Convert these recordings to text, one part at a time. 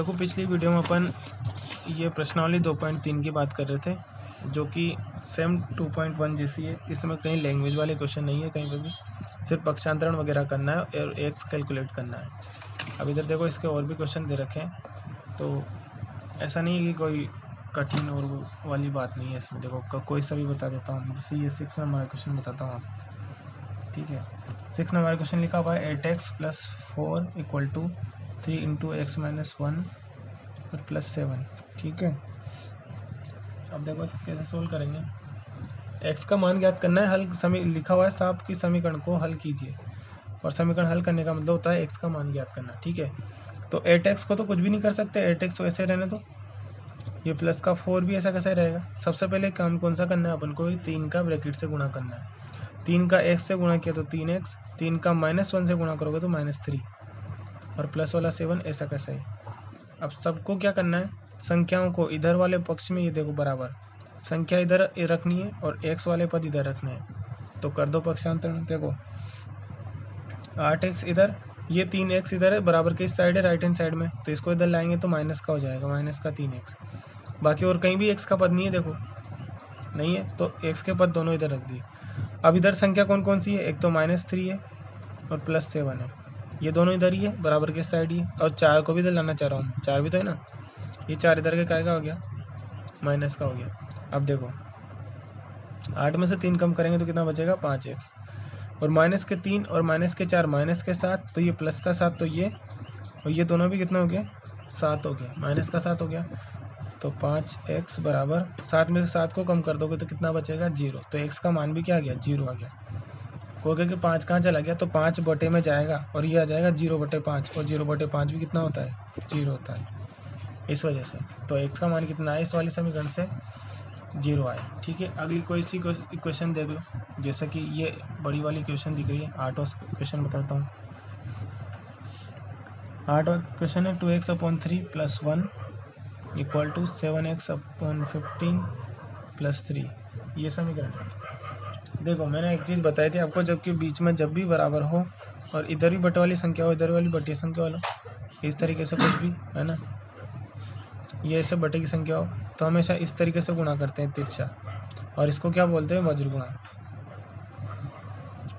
देखो पिछली वीडियो में अपन ये प्रश्नावली 2.3 की बात कर रहे थे, जो कि सेम 2.1 जैसी है। इसमें कहीं लैंग्वेज वाले क्वेश्चन नहीं है, कहीं पे भी सिर्फ पक्षांतरण वगैरह करना है और एक्स कैलकुलेट करना है। अब इधर देखो इसके और भी क्वेश्चन दे रखे हैं, तो ऐसा नहीं है कि कोई कठिन और वो वाली बात नहीं है इसमें। देखो कोई सा भी बता देता हूँ, जैसे ये 6 नंबर का क्वेश्चन बताता हूँ आप, ठीक है। 6 नंबर क्वेश्चन लिखा हुआ है 8x + 4 = 3 × x - 1 और +7, ठीक है। अब देखो इसे कैसे सोल्व करेंगे। x का मान ज्ञात करना है, हल लिखा हुआ है साफ कि समीकरण को हल कीजिए, और समीकरण हल करने का मतलब होता है x का मान ज्ञात करना, ठीक है। तो 8x को तो कुछ भी नहीं कर सकते, 8x वैसे रहने दो। ये प्लस का 4 भी ऐसा कैसे रहेगा। सबसे पहले काम कौन सा करना है अपन को, 3 का ब्रैकेट से गुणा करना है। 3 का x से गुणा किया तो 3x, 3 का -1 से गुणा करोगे तो -3, और प्लस वाला 7 ऐसा कैसे है। अब सबको क्या करना है, संख्याओं को इधर वाले पक्ष में ये देखो बराबर, संख्या इधर रखनी है और x वाले पद इधर रखने हैं। तो कर दो पक्षांतरण। देखो 8x इधर, ये 3x इधर है, बराबर के इस साइड है राइट हैंड साइड में, तो इसको इधर लाएंगे तो माइनस का हो जाएगा, माइनस का 3x। बाकी और कहीं भी x का पद नहीं है, देखो नहीं है, तो x के पद दोनों इधर रख दिए। अब इधर संख्या कौन कौन सी है, एक तो -3 है और +7 है, ये दोनों इधर ही है, बराबर के साइड ही है। और 4 को भी इधर लाना चाह रहा हूँ, 4 भी तो है ना, ये 4 इधर के काय का हो गया, माइनस का हो गया। अब देखो 8 में से 3 कम करेंगे तो कितना बचेगा, 5x, और माइनस के 3 और माइनस के 4 माइनस के 7, तो ये प्लस का 7, तो ये और ये दोनों भी कितना हो गया, 7 हो गया, माइनस का 7 हो गया। तो 5x बराबर 7 में से 7 को कम कर दोगे तो कितना बचेगा, 0। तो x का मान भी क्या आ गया, 0 आ गया। हो गया कि 5 कहाँ चला गया, तो 5 बटे में जाएगा और ये आ जाएगा 0/5, और 0/5 भी कितना होता है, 0 होता है, इस वजह से। तो x का मान कितना है इस वाले समीकरण से, 0 आए, ठीक है। अगली कोई सी इक्वेशन देख लो, जैसा कि ये बड़ी वाली इक्वेशन दिख रही है। 8वां क्वेश्चन बताता हूँ। 8वां क्वेश्चन है 2x/3 + 1 = 7x/15 + 3, ये समीकरण है। देखो मैंने एक चीज़ बताई थी आपको, जबकि बीच में जब भी बराबर हो और इधर भी बटे वाली संख्या हो, इधर वाली बटी संख्या वाला, इस तरीके से कुछ भी है ना, ये ऐसे बटे की संख्या हो, तो हमेशा इस तरीके से गुणा करते हैं तिरछा, और इसको क्या बोलते हैं, वज्र गुणा,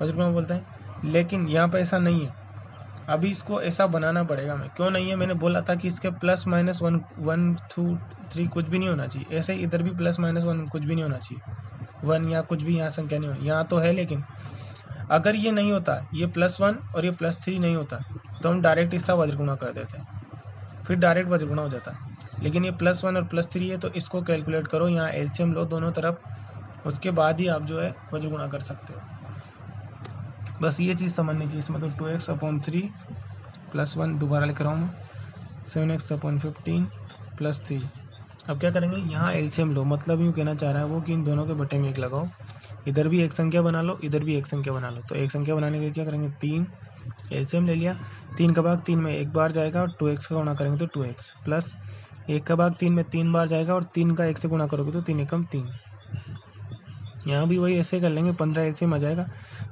वज्र गुणा बोलते हैं। लेकिन यहाँ पे ऐसा नहीं है, अभी इसको ऐसा बनाना पड़ेगा। मैं क्यों नहीं है, मैंने बोला था कि इसके +-1 1 2 3 कुछ भी नहीं होना चाहिए, ऐसे इधर भी +-1 कुछ भी नहीं होना चाहिए, 1 या कुछ भी यहाँ संख्या नहीं होनी, यहाँ तो है। लेकिन अगर ये नहीं होता, ये +1 और ये +3 नहीं होता, तो हम डायरेक्ट इसका वज्र गुणा कर देते, फिर डायरेक्ट वज्र गुणा हो जाता। लेकिन ये +1 और +3 है, तो इसको कैलकुलेट करो, यहाँ एलसीएम लो दोनों तरफ, उसके बाद ही आप जो है वज्र गुणा कर सकते हो। बस ये चीज़ समझने की, इसमें तो 2x/3 + 1 दोबारा लिख रहा हूँ मैं, 7x/15 + 3। अब क्या करेंगे, यहाँ एलसीएम लो, मतलब यूँ कहना चाह रहा है वो कि इन दोनों के बटे में 1 लगाओ, इधर भी एक संख्या बना लो, इधर भी एक संख्या बना लो। तो एक संख्या बनाने के लिए क्या करेंगे, 3 एलसीएम ले लिया, 3 का भाग 3 में 1 बार जाएगा और 2x का गुणा करेंगे तो 2x, प्लस 1 का भाग 3 में 3 बार जाएगा और 3 का 1 से गुणा करोगे तो 3 एकम 3। यहाँ भी वही ऐसे कर लेंगे, 15 एलसीएम आ जाएगा,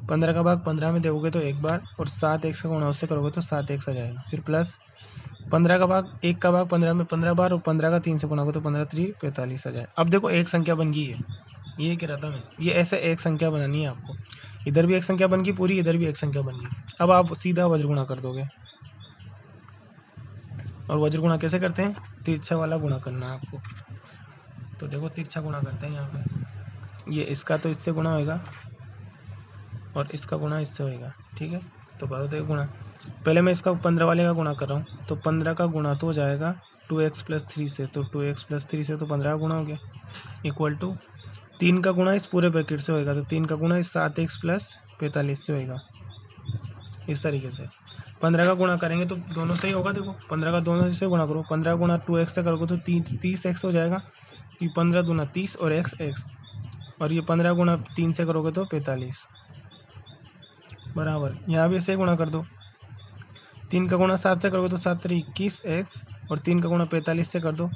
15 का भाग 15 में दोगे तो 1 बार, और 7 x का गुणा उससे करोगे तो 7x आ जाएगा। फिर प्लस 15 का भाग 1 का भाग 15 में 15 बार, और 15 का 3 से गुणा करो तो 15×3 = 45 आ जाए। अब देखो एक संख्या बन गई है, ये कह रहा था मैं, ये ऐसे एक संख्या बनानी है आपको, इधर भी एक संख्या बन गई पूरी, इधर भी एक संख्या बन गई। अब आप सीधा वज्र गुणा कर दोगे, और वज्र गुणा कैसे करते हैं, तिरछा वाला गुणा करना है आपको। तो देखो तिरछा गुणा करते हैं यहाँ पे, ये इसका तो इससे गुणा होएगा और इसका गुणा इससे होएगा, ठीक है। तो करो देखो गुणा, पहले मैं इसका 15 वाले का गुणा कर रहा हूँ, तो 15 का गुणा तो हो जाएगा 2x + 3 से, तो 2x + 3 से तो 15 का गुणा हो गया, इक्वल टू 3 का गुणा इस पूरे ब्रैकेट से होएगा, तो 3 का गुणा इस 7x + 45 से होएगा, इस तरीके से। 15 का गुणा करेंगे तो दोनों से ही होगा, देखो 15 का दोनों से गुणा करो, 15 का गुणा 2x से करोगे तो 30x हो जाएगा, कि 15 दूना 30 और x, और ये 15 गुणा 3 से करोगे तो 45 बराबर, यहाँ भी ऐसे गुणा कर दो, 3 का गुणा 7 से करोगे तो 7 3 21x, और 3 का गुणा 45 से कर दो,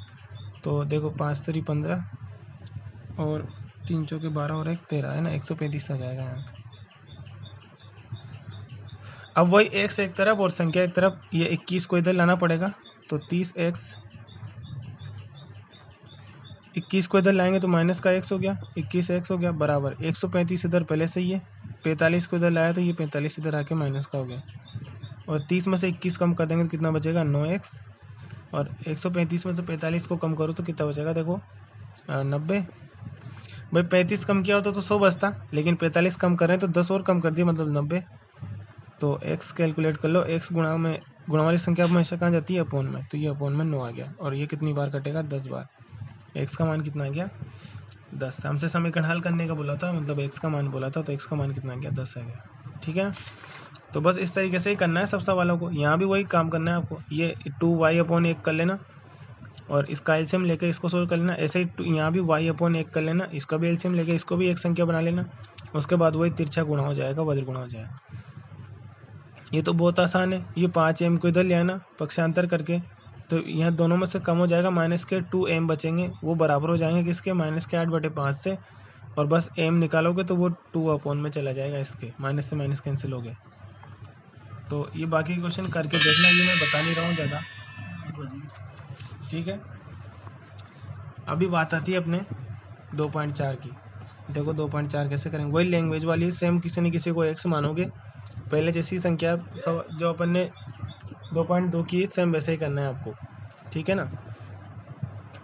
तो देखो 5 3 15 और 3 चौके 12 और 1 13 है ना, 135 आ जाएगा यहाँ पे। अब वही x एक तरफ और संख्या एक तरफ, ये 21 को इधर लाना पड़ेगा, तो 30x, 21 को इधर लाएंगे तो माइनस का x हो गया, 21x हो गया बराबर 135 इधर पहले से ही है, 45 को इधर लाया तो ये 45 इधर आके माइनस का हो गया, और 30 में से 21 कम कर देंगे तो कितना बचेगा 9x, और 135 में से 45 को कम करो तो कितना बचेगा देखो 90। भाई 35 कम किया होता तो 100 बचता, लेकिन 45 कम कर रहे हैं तो 10 और कम कर दिया मतलब 90। तो x कैलकुलेट कर लो, x गुणा वाली संख्या हमेशा कहाँ जाती है अपोन में, तो ये अपोन में 9 आ गया, और ये कितनी बार कटेगा 10 बार। x का मान कितना आ गया 10। हमसे समीकरण हल करने का बोला था, मतलब x का मान बोला था, तो x का मान कितना आ गया 10 आ गया। ठीक है, तो बस इस तरीके से ही करना है सब सवालों को, यहाँ भी वही काम करना है आपको। ये 2y/1 कर लेना और इसका एलसीएम लेके इसको सोल्व कर लेना, ऐसे ही यहाँ भी y/1 कर लेना, इसका भी एलसीएम लेके इसको भी एक संख्या बना लेना, उसके बाद वही तिरछा गुणा हो जाएगा, वज्र गुणा हो जाएगा। ये तो बहुत आसान है। ये 5m को इधर ले आना पक्षांतर करके, तो यहाँ दोनों में से कम हो जाएगा, माइनस के 2m बचेंगे, वो बराबर हो जाएंगे किसके -8/5 से, और बस m निकालोगे तो वो 2 में चला जाएगा, इसके माइनस से माइनस कैंसिल हो गए। तो ये बाकी क्वेश्चन करके देखना, ये मैं बता नहीं रहा हूँ ज़्यादा। ठीक है, अभी बात आती है अपने 2.4 की। देखो 2.4 कैसे करेंगे, वही लैंग्वेज वाली सेम, किसी न किसी को x मानोगे, पहले जैसी संख्या जो अपन ने 2.2 की सेम वैसे ही करना है आपको। ठीक है ना,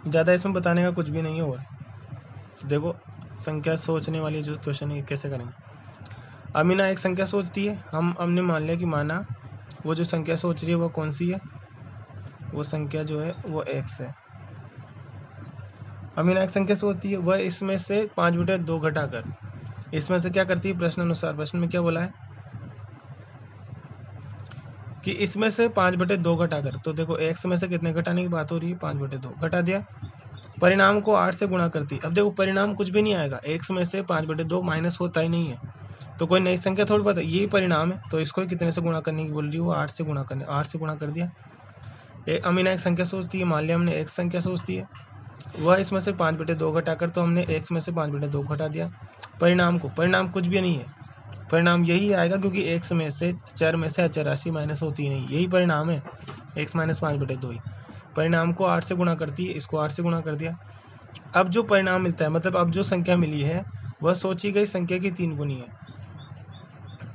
ज़्यादा इसमें बताने का कुछ भी नहीं है। और देखो संख्या सोचने वाली जो क्वेश्चन है कैसे करेंगे। अमीना एक संख्या सोचती है, हमने मान लिया कि माना वो जो संख्या सोच रही है वो कौन सी है, वो संख्या जो है वो x है। अमीना एक संख्या सोचती है, वह इसमें से 5/2 घटाकर इसमें से क्या करती है, प्रश्न अनुसार, प्रश्न में क्या बोला है कि इसमें से 5/2 घटाकर, तो देखो x में से कितने घटाने की बात हो रही है, 5/2 घटा दिया, परिणाम को 8 से गुणा करती। अब देखो परिणाम कुछ भी नहीं आएगा, x में से 5/2 माइनस होता ही नहीं है, तो कोई नई संख्या थोड़ी पता, यही परिणाम है, तो इसको कितने से गुणा करने की बोल रही है, वो 8 से गुणा करने, 8 से गुणा कर दिया। अमीना एक संख्या सोचती है, मान लिया हमने एक संख्या सोचती है, वह इसमें से 5/2 घटाकर, तो हमने x में से 5/2 घटा दिया। परिणाम को, परिणाम कुछ भी नहीं है, परिणाम यही आएगा क्योंकि x में से चर में से अचर राशि माइनस होती ही नहीं, यही परिणाम है, x माइनस 5/2 ही। परिणाम को 8 से गुणा करती है, इसको 8 से गुणा कर दिया। अब जो परिणाम मिलता है, मतलब अब जो संख्या मिली है वह सोची गई संख्या की 3 गुनी है।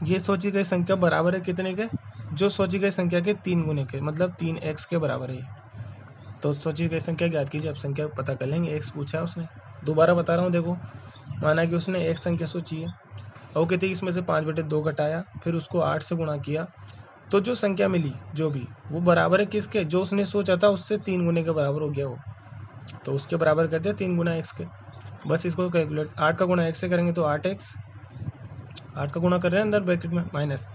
ये सोची गई संख्या बराबर है कितने के, जो सोची गई संख्या के 3 गुने के, मतलब 3x के बराबर है। तो सोची गई संख्या ज्ञात कीजिए, अब संख्या पता कर लेंगे। x पूछा है उसने, दोबारा बता रहा हूँ, देखो माना कि उसने एक संख्या सोची है और कहते इसमें से 5/2 घटाया, फिर उसको 8 से गुणा किया, तो जो संख्या मिली जो भी, वो बराबर है किसके, जो उसने सोचा था उससे 3 गुने के बराबर हो गया वो, तो उसके बराबर कर दिया 3 गुना x के। बस इसको कैलकुलेट, 8 का गुणा x से करेंगे तो 8x, 8 का गुणा कर रहे हैं अंदर ब्रैकेट में माइनस,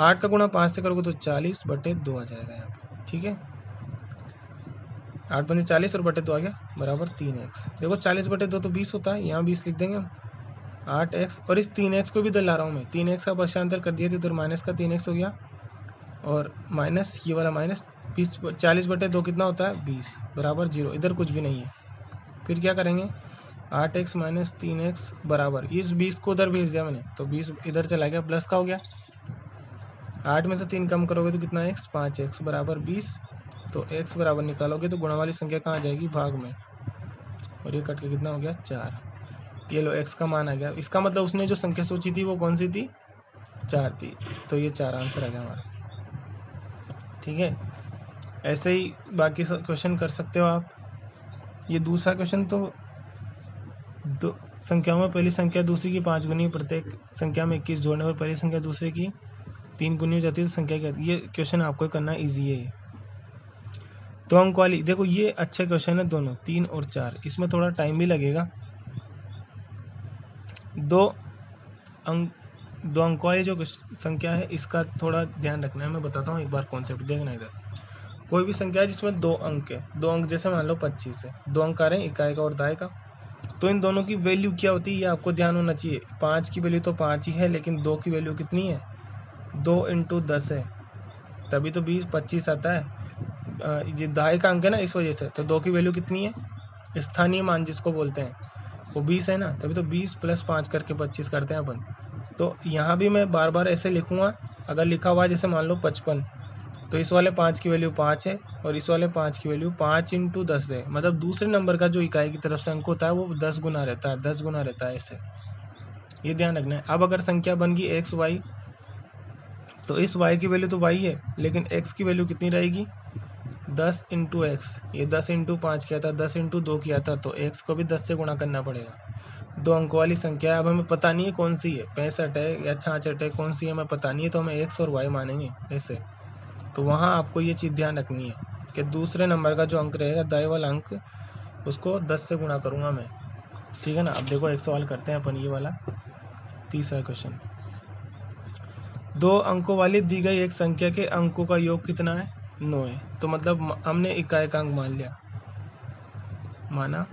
8 का गुणा 5 से करोगे तो 40/2 आ जाएगा यहाँ पे। ठीक है, 8 पंजे 40 और बटे 2 आ गया बराबर 3x। देखो 40/2 तो 20 होता है, यहाँ 20 लिख देंगे हम, 8x, और इस 3x को भी इधर ला रहा हूँ मैं, 3x का पक्षांतर कर दिया तो इधर माइनस का 3x हो गया, और माइनस ये वाला माइनस 40/2 कितना होता है 20 बराबर 0, इधर कुछ भी नहीं है। फिर क्या करेंगे, 8x माइनस 3x बराबर, इस 20 को उधर भेज दिया मैंने, तो 20 इधर चला गया, प्लस का हो गया, 8 में से 3 कम करोगे तो कितना x, 5x बराबर 20, तो x बराबर निकालोगे तो गुणा वाली संख्या कहाँ आ जाएगी, भाग में, और ये कट के कितना हो गया 4। ये लो x का मान आ गया। इसका मतलब उसने जो संख्या सोची थी वो कौन सी थी, 4 थी, तो ये 4 आंसर आ गया हमारा। ठीक है, ऐसे ही बाकी क्वेश्चन कर सकते हो आप। ये दूसरा क्वेश्चन तो दो संख्याओं में पहली संख्या दूसरी की 5 गुनी, प्रत्येक संख्या में 21 जोड़ने पर पहली संख्या दूसरे की 3 गुनी हो जाती है, तो संख्या क्या, ये क्वेश्चन आपको करना ईजी है। 2 अंक वाली, देखो ये अच्छे क्वेश्चन है दोनों, 3 और 4, इसमें थोड़ा टाइम भी लगेगा। 2 अंक वाली जो संख्या है इसका थोड़ा ध्यान रखना है, मैं बताता हूँ एक बार कॉन्सेप्ट, देखना इधर। कोई भी संख्या है जिसमें 2 अंक है, 2 अंक जैसे मान लो 25 है, 2 अंक आ रहे हैं इकाई का और दाई का, तो इन दोनों की वैल्यू क्या होती है ये आपको ध्यान होना चाहिए। 5 की वैल्यू तो 5 ही है, लेकिन 2 की वैल्यू कितनी है, 2 × 10 है, तभी तो 25 आता है। ये दाई का अंक है ना, इस वजह से, तो 2 की वैल्यू कितनी है, स्थानीय मान जिसको बोलते हैं, वो 20 है ना, तभी तो 20 + 5 करके 25 करते हैं अपन। तो यहाँ भी मैं बार बार ऐसे लिखूँगा, अगर लिखा हुआ है जैसे मान लो 55, तो इस वाले 5 की वैल्यू 5 है और इस वाले 5 की वैल्यू 5 × 10 है। मतलब दूसरे नंबर का जो इकाई की तरफ से अंक होता है वो 10 गुना रहता है, 10 गुना रहता है ऐसे, ये ध्यान रखना है। अब अगर संख्या बन गई एक्स वाई, तो इस y की वैल्यू तो y है, लेकिन x की वैल्यू कितनी रहेगी 10 × x। ये 10 × 5 किया था, 10 × 2 किया था, तो x को भी 10 से गुणा करना पड़ेगा। 2 अंकों वाली संख्या है। अब हमें पता नहीं है कौन सी है, 65 है या 66 है, कौन सी है हमें पता नहीं है, तो हमें x और y मानेंगे ऐसे। तो वहाँ आपको ये चीज़ ध्यान रखनी है कि दूसरे नंबर का जो अंक रहेगा दाएं वाला अंक, उसको 10 से गुणा करूँगा मैं, ठीक है ना। अब देखो एक सवाल करते हैं अपन, ये वाला तीसरा क्वेश्चन। 2 अंकों वाली दी गई एक संख्या के अंकों का योग कितना है 9 है। तो मतलब हमने इकाई का अंक मान लिया, माना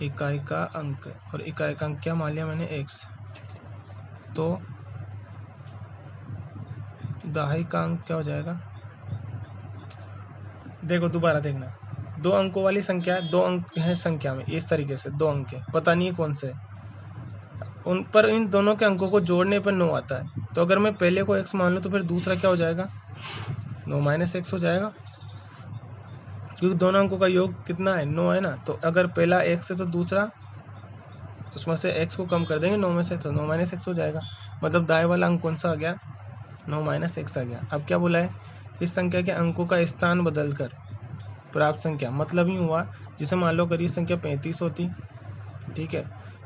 इकाई का अंक, और इकाई का अंक क्या मान लिया मैंने x। तो दहाई का अंक क्या हो जाएगा, देखो दोबारा देखना, 2 अंकों वाली संख्या है, 2 अंक है संख्या में इस तरीके से, 2 अंक है, पता नहीं है कौन से, उन पर इन दोनों के अंकों को जोड़ने पर 9 आता है। तो अगर मैं पहले को x मान लूँ तो फिर दूसरा क्या हो जाएगा 9 - x हो जाएगा, क्योंकि दोनों अंकों का योग कितना है 9 है ना। तो अगर पहला x है तो दूसरा उसमें से x को कम कर देंगे 9 में से, तो 9 - x हो जाएगा। मतलब दाएं वाला अंक कौन सा आ गया 9 - x आ गया। अब क्या बोला है, इस संख्या के अंकों का स्थान बदलकर प्राप्त संख्या, मतलब ही हुआ जिसे मान लो करीब संख्या 35 होती, ठीक है,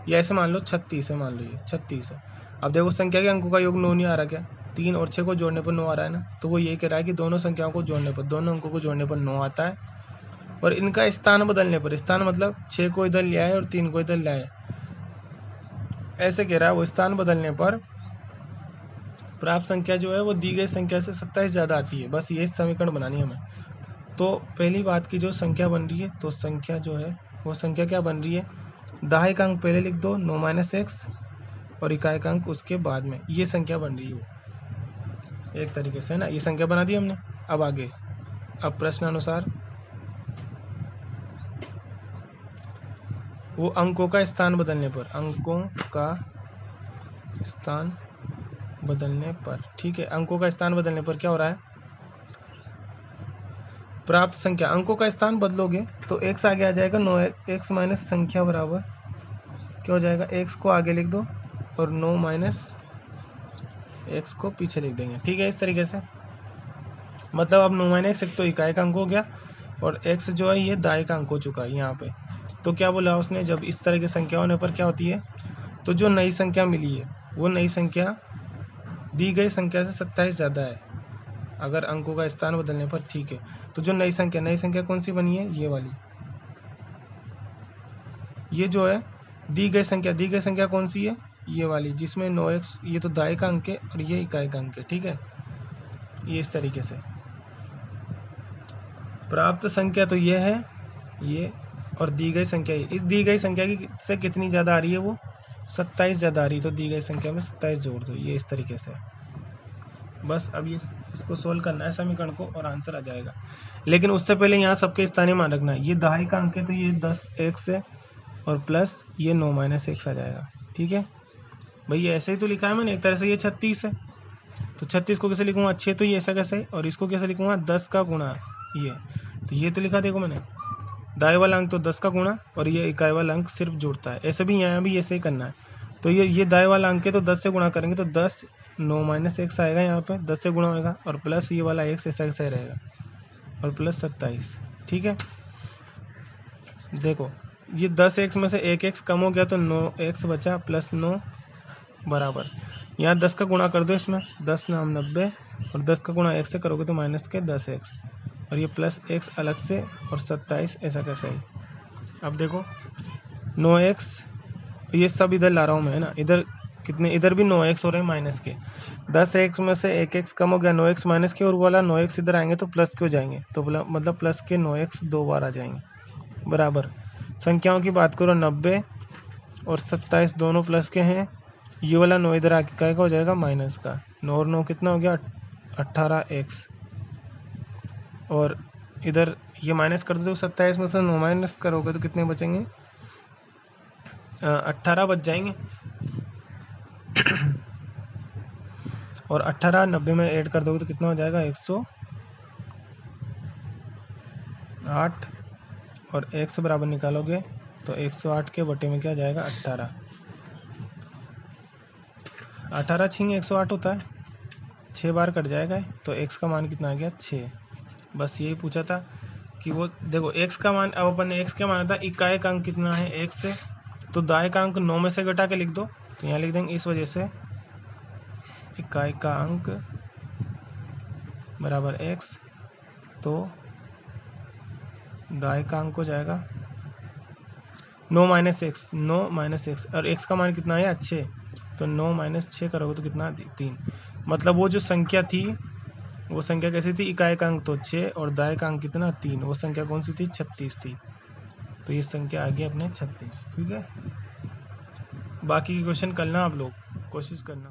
या ऐसे मान लो 36 है, मान लो ये 36 है। अब देखो संख्या के अंकों का योग 9 नहीं आ रहा क्या, 3 और 6 को जोड़ने पर 9 आ रहा है ना। तो वो ये कह रहा है कि दोनों संख्याओं को जोड़ने पर, दोनों अंकों को जोड़ने पर 9 आता है, और इनका स्थान बदलने पर, स्थान मतलब 6 को इधर ले आए और 3 को इधर ले आए, ऐसे कह रहा है। वो स्थान बदलने पर प्राप्त संख्या जो है वो दी गई संख्या से 27 ज़्यादा आती है। बस ये समीकरण बनानी है हमें। तो पहली बात की जो संख्या बन रही है, तो संख्या जो है वो संख्या क्या बन रही है, दहाई का अंक पहले लिख दो 9 - x, और इकाई का अंक उसके बाद में, ये संख्या बन रही है एक तरीके से, है ना। ये संख्या बना दी हमने। अब आगे, अब प्रश्न अनुसार वो अंकों का स्थान बदलने पर, अंकों का स्थान बदलने पर, ठीक है, अंकों का स्थान बदलने पर क्या हो रहा है, प्राप्त संख्या, अंकों का स्थान बदलोगे तो x आगे आ जाएगा 9x माइनस संख्या बराबर क्या हो जाएगा, x को आगे लिख दो और 9 - x को पीछे लिख देंगे, ठीक है, इस तरीके से। मतलब अब 9 - x एक तो इकाई का अंक हो गया, और x जो है ये दाएं का अंक हो चुका है यहाँ पे। तो क्या बोला उसने, जब इस तरह की संख्या होने पर क्या होती है, तो जो नई संख्या मिली है वो नई संख्या दी गई संख्या से 27 ज़्यादा है, अगर अंकों का स्थान बदलने पर, ठीक है। तो जो नई संख्या कौन सी बनी है, ये वाली, ये जो है दी गई संख्या कौन सी है, ये वाली, जिसमें 9x, ये तो दाएं का अंक है और ये इकाई का अंक है, ठीक है। ये इस तरीके से प्राप्त संख्या तो ये है, ये, और दी गई संख्या ये, इस दी गई संख्या की से कितनी ज़्यादा आ रही है, वो 27 ज़्यादा आ रही है, तो दी गई संख्या में 27 जोड़ दो, ये इस तरीके से। बस अब ये इसको सोल्व करना है समीकरण को, और आंसर आ जाएगा। लेकिन उससे पहले यहाँ सबके स्थानीय मान रखना है, ये दहाई का अंक है तो ये 10x है, और प्लस ये 9 - x आ जाएगा, ठीक है भाई। ऐसे ही तो लिखा है मैंने एक तरह से, ये 36 है, तो 36 को कैसे लिखूंगा 6, तो ये ऐसा कैसे, और इसको कैसे लिखूंगा 10 का गुणा ये, तो ये तो लिखा देखो मैंने, दाएं वाला अंक तो 10 का गुणा, और ये इकाई वाला अंक सिर्फ जोड़ता है, ऐसे भी यहाँ भी ऐसे ही करना है। तो ये दाएं वाला अंक है तो 10 से गुणा करेंगे तो 10 9 - x आएगा, यहाँ पे 10 से गुणा होगा, और प्लस ये वाला x ऐसा कैसे रहेगा, और प्लस 27, ठीक है। देखो ये 10x में से 1x कम हो गया तो 9x बचा, प्लस 9 बराबर, यहाँ 10 का गुणा कर दो इसमें, 10 9 90, और 10 का गुणा x से करोगे तो माइनस के 10x, और ये प्लस x अलग से, और 27 ऐसा कैसा ही। अब देखो 9x, ये सब इधर ला रहा हूँ मैं, है ना, इधर कितने, इधर भी 9x हो रहे हैं माइनस के, 10x में से 1x कम हो गया 9x माइनस के, और वाला 9x इधर आएंगे तो प्लस के हो जाएंगे, तो मतलब प्लस के 9x 2 बार आ जाएंगे, बराबर। संख्याओं की बात करो 90 और 27 दोनों प्लस के हैं, ये वाला 9 इधर आके क्या हो जाएगा माइनस का, 9 और 9 कितना हो गया 18x, और इधर ये माइनस कर दो, 27 में से 9 माइनस करोगे तो कितने बचेंगे 18 बच जाएंगे। और 18 90 में ऐड कर दोगे तो कितना हो जाएगा 108, और x बराबर निकालोगे तो 108 के बटे में क्या जाएगा 18, 18 छिंग 108 होता है, 6 बार कट जाएगा, तो x का मान कितना आ गया 6। बस यही पूछा था कि वो देखो x का मान, अब अपन ने x क्या माना था, इकाई का अंक कितना है 1 से, तो दाएं का अंक 9 में से घटा के लिख दो, तो यहाँ लिख देंगे इस वजह से इकाई का अंक बराबर x, तो दाएं का अंक हो जाएगा 9 माइनस एक्स, 9 माइनस एक्स, और x का मान कितना आया 6, तो 9 माइनस 6 करोगे तो कितना 3। मतलब वो जो संख्या थी वो संख्या कैसी थी, इकाई का अंक तो 6 और दाएं का अंक कितना 3, वो संख्या कौन सी थी 36 थी, तो ये संख्या आ गई अपने 36। ठीक है, बाकी की क्वेश्चन करना आप लोग, कोशिश करना।